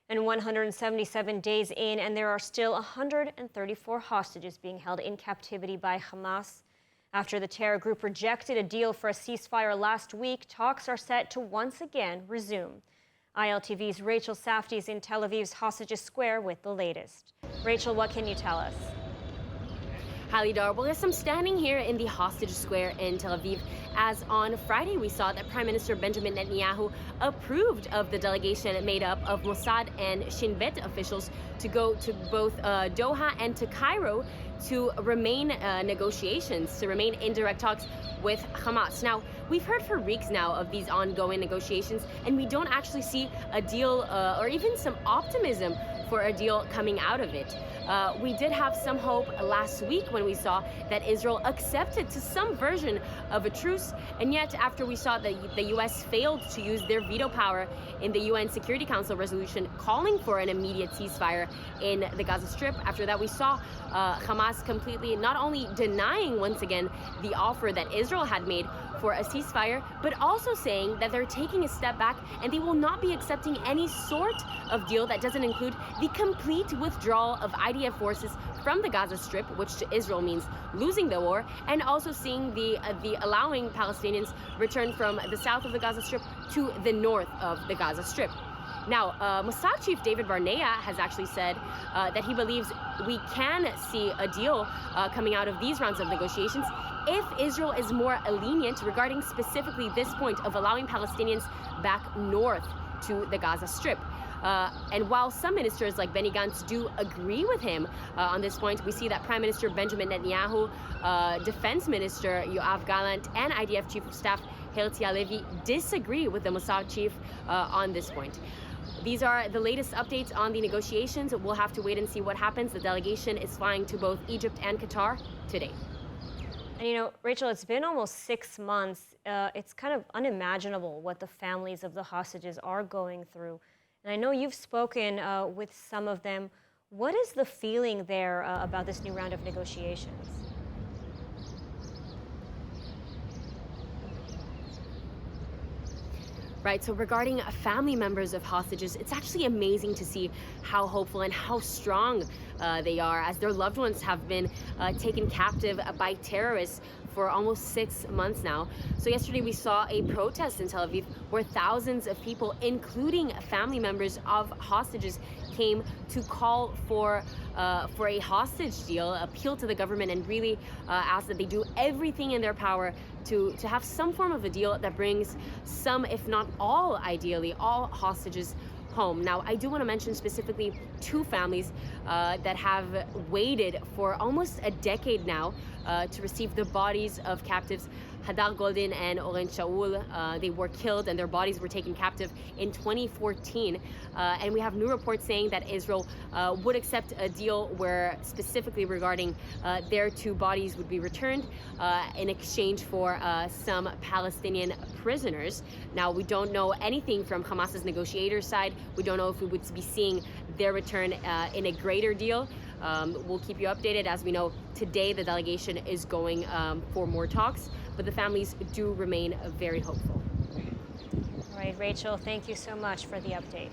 And 177 days in, and there are still 134 hostages being held in captivity by Hamas. After the terror group rejected a deal for a ceasefire last week, talks are set to once again resume. ILTV's Rachel Safdie is in Tel Aviv's Hostages Square with the latest. Rachel, what can you tell us? Halidar, well, yes, I'm standing here in the Hostage Square in Tel Aviv, as on Friday we saw that Prime Minister Benjamin Netanyahu approved of the delegation made up of Mossad and Shin Bet officials to go to both Doha and to Cairo to remain negotiations, to remain in direct talks with Hamas. Now, we've heard for weeks now of these ongoing negotiations, and we don't actually see a deal or even some optimism for a deal coming out of it. We did have some hope last week when we saw that Israel accepted to some version of a truce, and yet after we saw that the U.S. failed to use their veto power in the UN Security Council resolution calling for an immediate ceasefire in the Gaza Strip, after that we saw Hamas completely not only denying once again the offer that Israel had made for a ceasefire, but also saying that they're taking a step back and they will not be accepting any sort of deal that doesn't include the complete withdrawal of IDF forces from the Gaza Strip, which to Israel means losing the war, and also seeing the allowing Palestinians return from the south of the Gaza Strip to the north of the Gaza Strip. Now, Mossad Chief David Barnea has actually said that he believes we can see a deal coming out of these rounds of negotiations if Israel is more lenient regarding specifically this point of allowing Palestinians back north to the Gaza Strip. And while some ministers like Benny Gantz do agree with him on this point, we see that Prime Minister Benjamin Netanyahu, Defense Minister Yoav Gallant, and IDF Chief of Staff Herzi Halevi disagree with the Mossad chief on this point. These are the latest updates on the negotiations. We'll have to wait and see what happens. The delegation is flying to both Egypt and Qatar today. And you know, Rachel, it's been almost 6 months. It's kind of unimaginable what the families of the hostages are going through. And I know you've spoken with some of them. What is the feeling there about this new round of negotiations? Right, so regarding family members of hostages, it's actually amazing to see how hopeful and how strong they are, as their loved ones have been taken captive by terrorists for almost 6 months now. So yesterday we saw a protest in Tel Aviv where thousands of people, including family members of hostages, came to call for a hostage deal, appeal to the government, and really ask that they do everything in their power to have some form of a deal that brings some, if not all, ideally, all hostages home. Now, I do want to mention specifically 2 families that have waited for almost a decade now to receive the bodies of captives Hadar Goldin and Oren Shaul. They were killed and their bodies were taken captive in 2014. And we have new reports saying that Israel would accept a deal where specifically regarding their 2 bodies would be returned in exchange for some Palestinian prisoners. Now, we don't know anything from Hamas's negotiator side. We don't know if we would be seeing their return in a greater deal. We'll keep you updated. As we know, today the delegation is going for more talks, but the families do remain very hopeful. All right, Rachel, thank you so much for the update.